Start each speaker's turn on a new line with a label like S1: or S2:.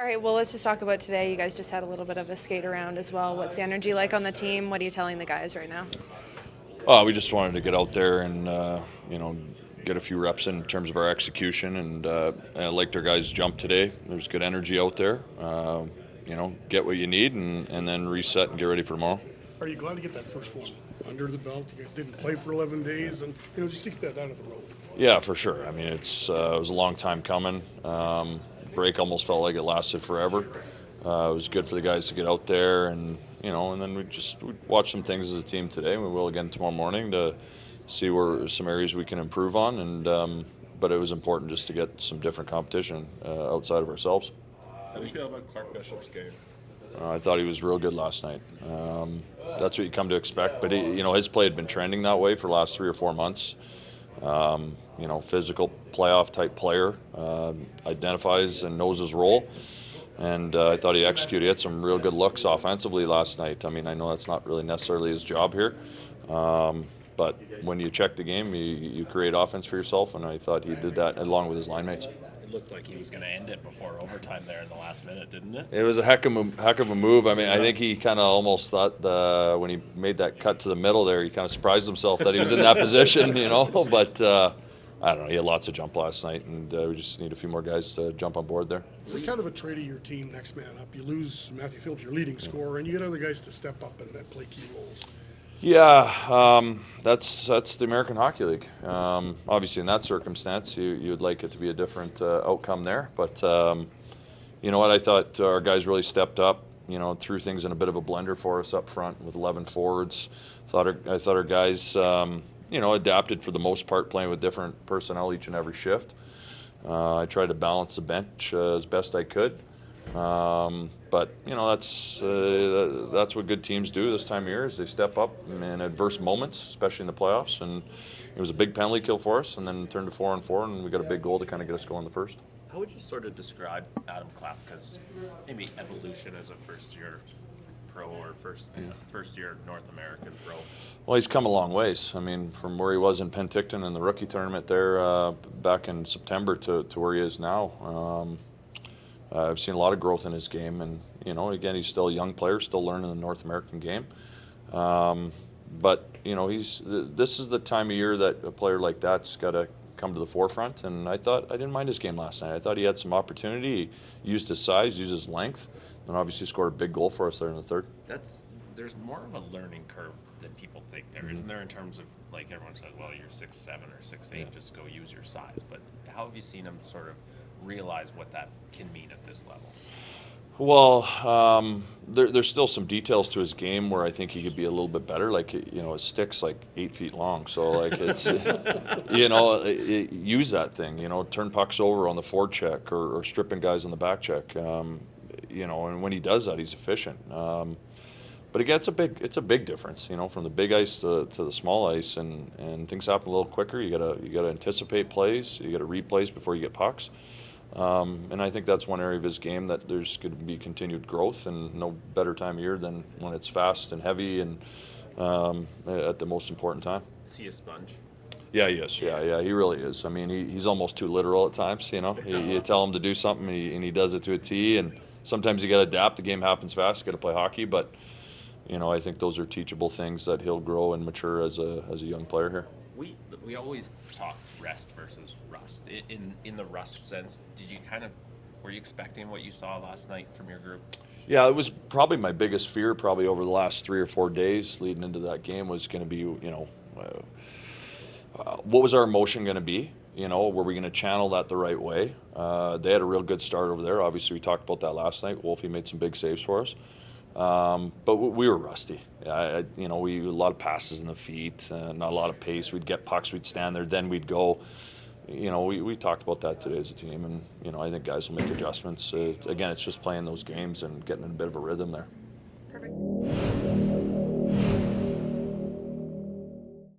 S1: All right, well, let's just talk about today. You guys just had a little bit of a skate around as well. What's the energy like on the team? What are you telling the guys right now?
S2: We just wanted to get out there and get a few reps in terms of our execution, and I liked our guys' jump today. There's good energy out there. Get what you need, and then reset and get ready for tomorrow.
S3: Are you glad to get that first one under the belt? You guys didn't play for 11 days, and just to get that out of the road.
S2: Yeah, for sure. I mean, it was a long time coming. Break almost felt like it lasted forever. It was good for the guys to get out there, and then we watched some things as a team today. We will again tomorrow morning to see where some areas we can improve on, and but it was important just to get some different competition outside of ourselves.
S4: How do you feel about Clark Bishop's game?
S2: I thought he was real good last night. That's what you come to expect. But his play had been trending that way for the last 3 or 4 months. Physical playoff type player, identifies and knows his role. And I thought he executed. He had some real good looks offensively last night. I mean, I know that's not really necessarily his job here. But when you check the game, you create offense for yourself, and I thought he did that along with his line mates.
S5: It looked like he was going to end it before overtime there in the last minute, didn't it?
S2: It was a heck of a move. I mean, I think he kind of almost thought when he made that cut to the middle there, he kind of surprised himself that he was in that position, But I don't know. He had lots of jump last night, and we just need a few more guys to jump on board there.
S3: It's kind of a trait of your team, next man up. You lose Matthew Phillips, your leading scorer, and you get other guys to step up and play key roles.
S2: Yeah, that's the American Hockey League. Obviously, in that circumstance, you would like it to be a different outcome there. But you know what? I thought our guys really stepped up. Threw things in a bit of a blender for us up front with 11 forwards. I thought our guys, adapted for the most part, playing with different personnel each and every shift. I tried to balance the bench as best I could. But that's what good teams do this time of year, is they step up in adverse moments, especially in the playoffs. And it was a big penalty kill for us, and then turned to 4-on-4, and we got a big goal to kind of get us going the first.
S5: How would you sort of describe Adam Klapka's maybe evolution as a first-year pro or first-year North American pro?
S2: Well, he's come a long ways. I mean, from where he was in Penticton in the rookie tournament there back in September to where he is now. I've seen a lot of growth in his game, and again, he's still a young player, still learning the North American game. But this is the time of year that a player like that's got to come to the forefront. And I didn't mind his game last night. I thought he had some opportunity. He used his size, used his length, and obviously scored a big goal for us there in the third.
S5: There's more of a learning curve than people think there, isn't there? In terms of, like, everyone says, well, you're 6'7" or 6'8", just go use your size. But how have you seen him sort of realize what that can mean at this level?
S2: Well, there's still some details to his game where I think he could be a little bit better. Like, his stick's like 8 feet long, so like it's, use that thing. Turn pucks over on the forecheck or stripping guys on the back check. And when he does that, he's efficient. But again, it's a big difference, from the big ice to the small ice, and things happen a little quicker. You gotta anticipate plays. You gotta read plays before you get pucks. And I think that's one area of his game that there's going to be continued growth, and no better time of year than when it's fast and heavy and at the most important time.
S5: Is he a sponge?
S2: Yeah, he is. Yeah, he really is. I mean, he's almost too literal at times. You tell him to do something, and he does it to a T. And sometimes you got to adapt. The game happens fast. You got to play hockey, but I think those are teachable things that he'll grow and mature as a young player here.
S5: We always talk rest versus rust. In the rust sense, were you expecting what you saw last night from your group?
S2: Yeah, it was probably my biggest fear probably over the last 3 or 4 days leading into that game was going to be, what was our emotion going to be? Were we going to channel that the right way? They had a real good start over there. Obviously, we talked about that last night. Wolfie made some big saves for us. But we were rusty. We a lot of passes in the feet, not a lot of pace. We'd get pucks, we'd stand there, then we'd go. We talked about that today as a team, and I think guys will make adjustments. Again, it's just playing those games and getting in a bit of a rhythm there.